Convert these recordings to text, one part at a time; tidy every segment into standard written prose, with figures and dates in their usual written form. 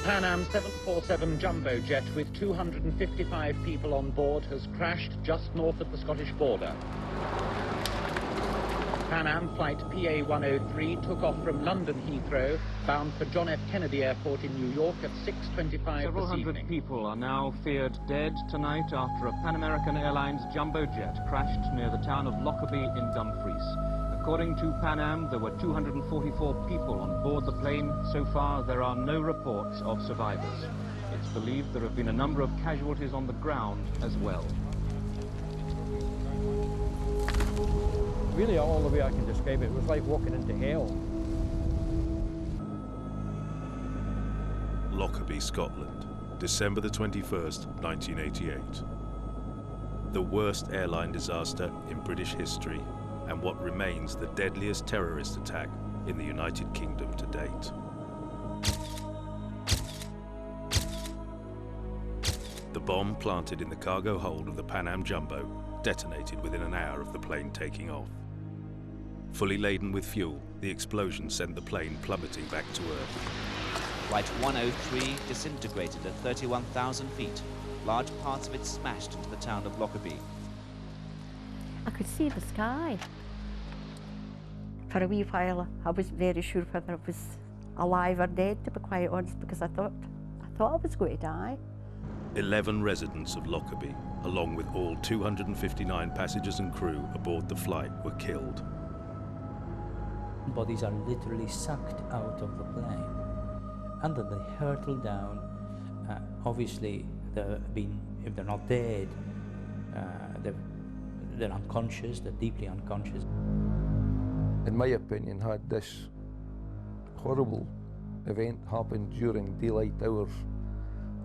Pan Am 747 jumbo jet with 255 people on board has crashed just north of the Scottish border. Pan Am flight PA-103 took off from London Heathrow, bound for John F. Kennedy Airport in New York at 6:25 Several this hundred evening. people are now feared dead tonight after a Pan American Airlines jumbo jet crashed near the town of Lockerbie in Dumfries. According to Pan Am, there were 244 people on board the plane. So far, there are no reports of survivors. It's believed there have been a number of casualties on the ground as well. Really, all the way I can describe it was like walking into hell. Lockerbie, Scotland, December the 21st, 1988. The worst airline disaster in British history, and what remains the deadliest terrorist attack in the United Kingdom to date. The bomb planted in the cargo hold of the Pan Am Jumbo detonated within an hour of the plane taking off. Fully laden with fuel, the explosion sent the plane plummeting back to Earth. Flight 103 disintegrated at 31,000 feet. Large parts of it smashed into the town of Lockerbie. I could see the sky. For a wee while, I wasn't very sure whether I was alive or dead, to be quite honest, because I thought I was going to die. 11 residents of Lockerbie, along with all 259 passengers and crew aboard the flight, were killed. Bodies are literally sucked out of the plane, and then they hurtle down. Obviously, if they're not dead, they're unconscious, they're deeply unconscious. In my opinion, had this horrible event happened during daylight hours,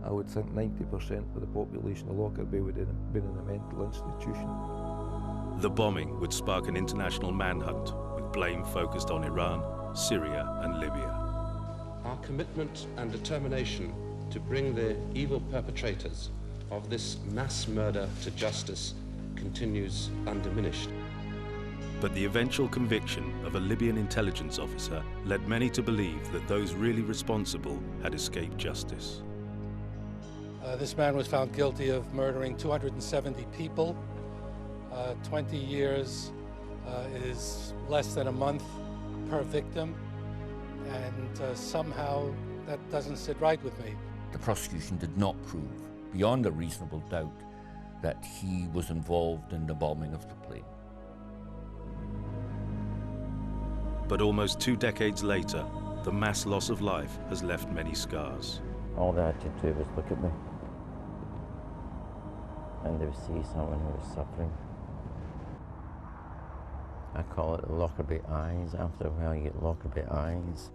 I would think 90% of the population of Lockerbie would have been in a mental institution. The bombing would spark an international manhunt, with blame focused on Iran, Syria and Libya. Our commitment and determination to bring the evil perpetrators of this mass murder to justice continues undiminished. But the eventual conviction of a Libyan intelligence officer led many to believe that those really responsible had escaped justice. This man was found guilty of murdering 270 people. 20 years is less than a month per victim, and somehow that doesn't sit right with me. The prosecution did not prove, beyond a reasonable doubt, that he was involved in the bombing of the plane. But almost 2 decades later, the mass loss of life has left many scars. All they had to do was look at me, and they would see someone who was suffering. I call it the Lockerbie eyes. After a while, you get Lockerbie eyes.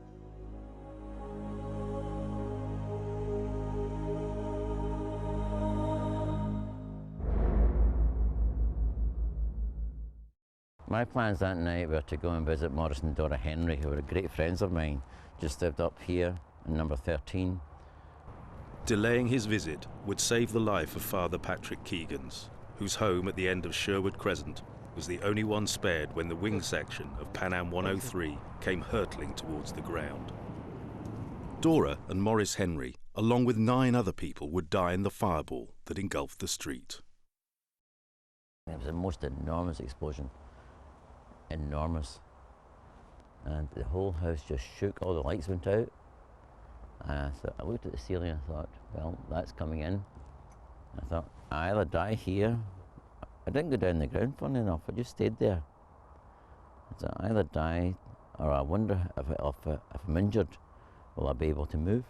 My plans that night were to go and visit Maurice and Dora Henry, who were great friends of mine, just lived up here in number 13. Delaying his visit would save the life of Father Patrick Keegans, whose home at the end of Sherwood Crescent was the only one spared when the wing section of Pan Am 103 came hurtling towards the ground. Dora and Maurice Henry, along with 9 other people, would die in the fireball that engulfed the street. It was the most enormous explosion. Enormous. And the whole house just shook, all the lights went out. I looked at the ceiling and I thought, well, that's coming in. I thought, I either die here. I didn't go down the ground, funny enough, I just stayed there. I thought, I either die, or I wonder if I'm injured, will I be able to move?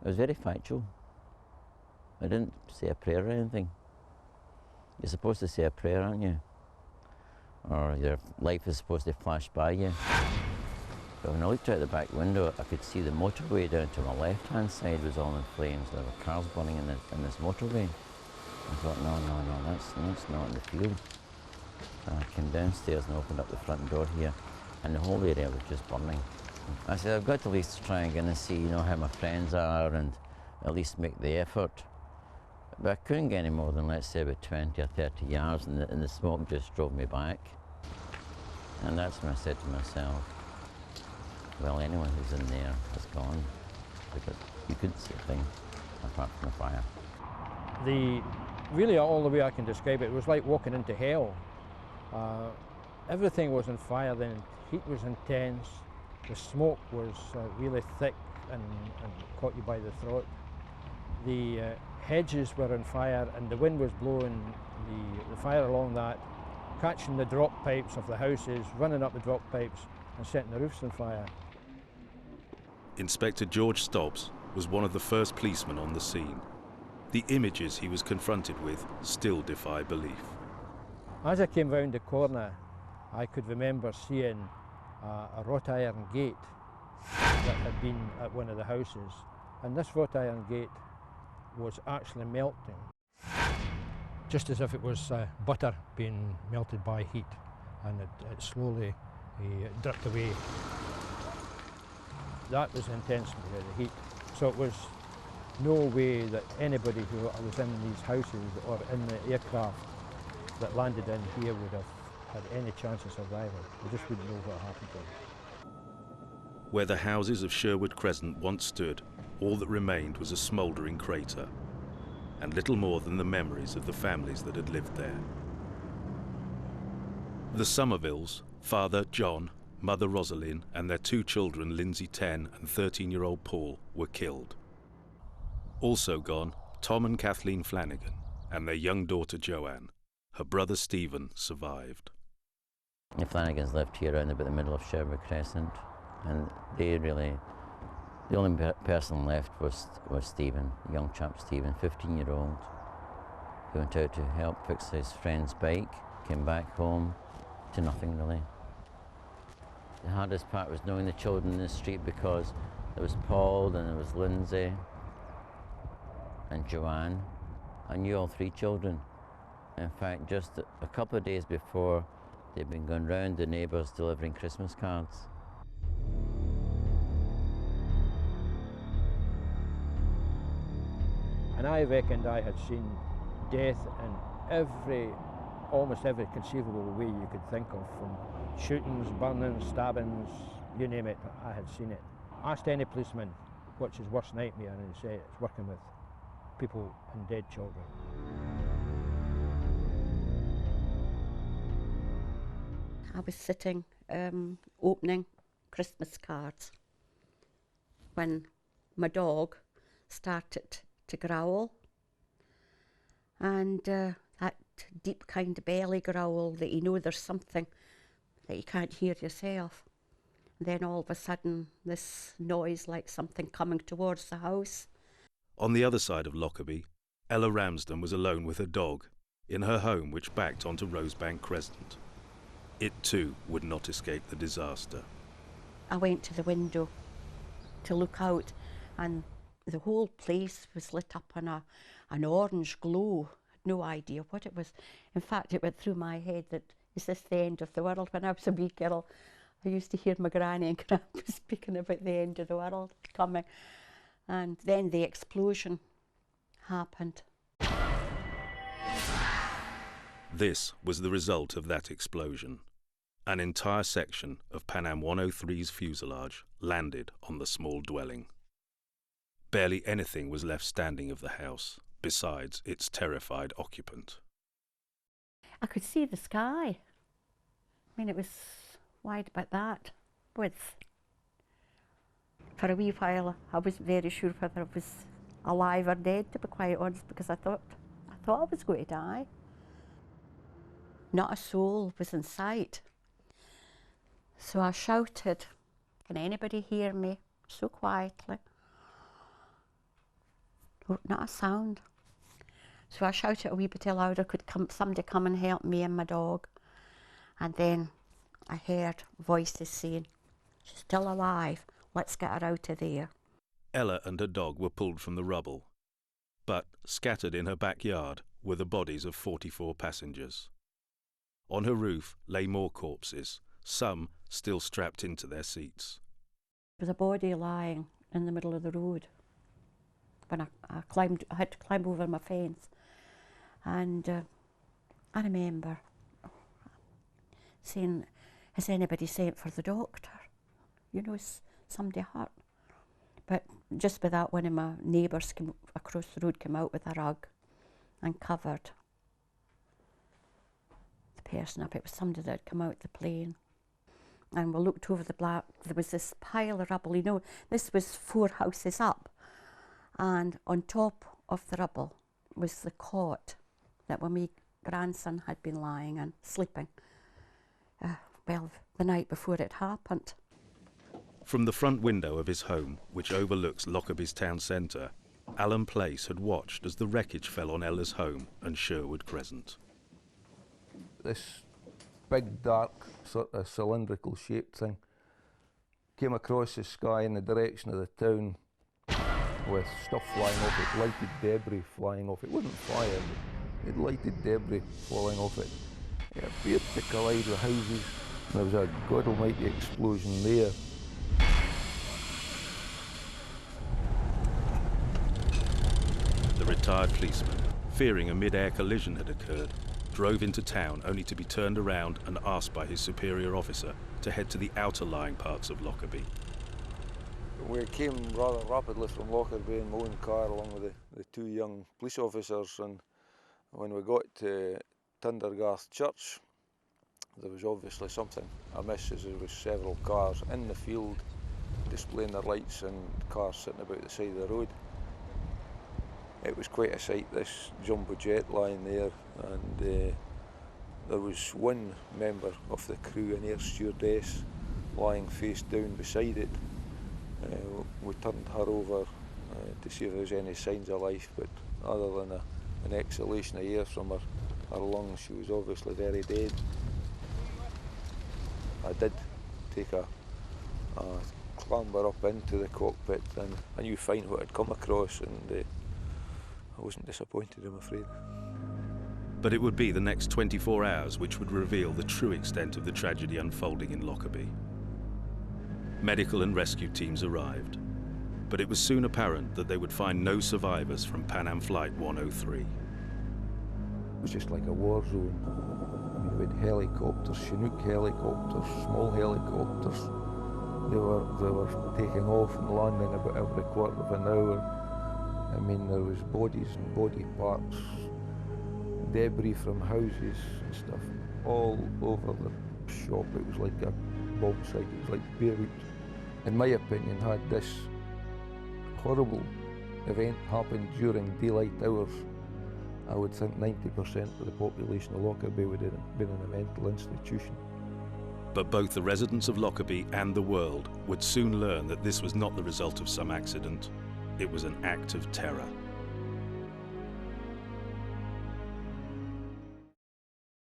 It was very factual. I didn't say a prayer or anything. You're supposed to say a prayer, aren't you? Or your life is supposed to flash by you. But when I looked out the back window, I could see the motorway down to my left-hand side was all in flames. There were cars burning in this motorway. I thought, no, that's not in the field. So I came downstairs and opened up the front door here, and the whole area was just burning. I said, I've got to at least try and get and see, how my friends are, and at least make the effort. But I couldn't get any more than, let's say, about 20 or 30 yards, and the smoke just drove me back. And that's when I said to myself, Well, anyone who's in there is gone, because you couldn't see a thing apart from the fire. Really, all the way I can describe it was like walking into hell. Everything was on fire then, heat was intense, the smoke was really thick and caught you by the throat. The hedges were on fire and the wind was blowing the fire along that, catching the drop pipes of the houses, running up the drop pipes and setting the roofs on fire. Inspector George Stobbs was one of the first policemen on the scene. The images he was confronted with still defy belief. As I came round the corner, I could remember seeing a wrought iron gate that had been at one of the houses, and this wrought iron gate was actually melting, just as if it was butter being melted by heat, and it slowly dripped away. That was intensity of the heat, so it was no way that anybody who was in these houses or in the aircraft that landed in here would have had any chance of survival. They just wouldn't know what happened to them. Where the houses of Sherwood Crescent once stood, all that remained was a smouldering crater, and little more than the memories of the families that had lived there. The Somervilles, father John, mother Rosalind, and their two children, Lindsay 10 and 13-year-old Paul, were killed. Also gone, Tom and Kathleen Flanagan, and their young daughter Joanne. Her brother Stephen survived. The Flanagans lived here around about the middle of Sherwood Crescent, and the only person left was Stephen, a young chap Stephen, 15-year-old, who went out to help fix his friend's bike, came back home to nothing really. The hardest part was knowing the children in the street, because there was Paul and there was Lindsay and Joanne. I knew all three children. In fact, just a couple of days before, they'd been going round the neighbours delivering Christmas cards. And I reckoned I had seen death in almost every conceivable way you could think of, from shootings, burnings, stabbings, you name it, I had seen it. Asked any policeman what's his worst nightmare, and he'd say it's working with people and dead children. I was sitting opening Christmas cards when my dog started to growl, and that deep kind of belly growl that you know there's something that you can't hear yourself. And then all of a sudden this noise like something coming towards the house. On the other side of Lockerbie, Ella Ramsden was alone with her dog in her home, which backed onto Rosebank Crescent. It too would not escape the disaster. I went to the window to look out, and the whole place was lit up in an orange glow. I had no idea what it was. In fact, it went through my head that, is this the end of the world? When I was a wee girl, I used to hear my granny and grandpa speaking about the end of the world coming. And then the explosion happened. This was the result of that explosion. An entire section of Pan Am 103's fuselage landed on the small dwelling. Barely anything was left standing of the house, besides its terrified occupant. I could see the sky. I mean, it was wide about that width. For a wee while, I wasn't very sure whether I was alive or dead, to be quite honest, because I thought I was going to die. Not a soul was in sight. So I shouted, "Can anybody hear me?" So quietly. Oh, not a sound. So I shouted a wee bit louder, could somebody come and help me and my dog? And then I heard voices saying, "She's still alive, let's get her out of there." Ella and her dog were pulled from the rubble, but scattered in her backyard were the bodies of 44 passengers. On her roof lay more corpses, some still strapped into their seats. There was a body lying in the middle of the road. When I had to climb over my fence, and I remember saying, "Has anybody sent for the doctor?" You know, somebody hurt. But just with that, one of my neighbours came across the road, came out with a rug and covered the person up. It was somebody that had come out the plane. And we looked over the black, there was this pile of rubble. You know, this was 4 houses up. And on top of the rubble was the cot that my grandson had been lying and sleeping. Well, the night before it happened. From the front window of his home, which overlooks Lockerbie's town centre, Alan Place had watched as the wreckage fell on Ella's home and Sherwood Crescent. This big, dark, sort of cylindrical shaped thing came across the sky in the direction of the town with stuff flying off it, lighted debris flying off it. It wasn't fire, but it lighted debris falling off it. It appeared to collide with houses. There was a God almighty explosion there. The retired policeman, fearing a mid-air collision had occurred, drove into town only to be turned around and asked by his superior officer to head to the outer lying parts of Lockerbie. We came rather rapidly from Lockerbie in my own car along with the 2 young police officers, and when we got to Tindergarth Church, there was obviously something amiss, as there was several cars in the field displaying their lights and cars sitting about the side of the road. It was quite a sight, this jumbo jet lying there, and there was one member of the crew, an air stewardess, lying face down beside it. We turned her over to see if there was any signs of life, but other than an exhalation of air from her lungs, she was obviously very dead. I did take a clamber up into the cockpit, and I knew fine what I'd come across, and I wasn't disappointed, I'm afraid. But it would be the next 24 hours which would reveal the true extent of the tragedy unfolding in Lockerbie. Medical and rescue teams arrived, but it was soon apparent that they would find no survivors from Pan Am Flight 103. It was just like a war zone. I mean, we had helicopters, Chinook helicopters, small helicopters. They were taking off and landing about every quarter of an hour. I mean, there was bodies and body parts, debris from houses and stuff all over the shop. It was like a bomb site, it was like Beirut. In my opinion, had this horrible event happened during daylight hours, I would think 90% of the population of Lockerbie would have been in a mental institution. But both the residents of Lockerbie and the world would soon learn that this was not the result of some accident. It was an act of terror.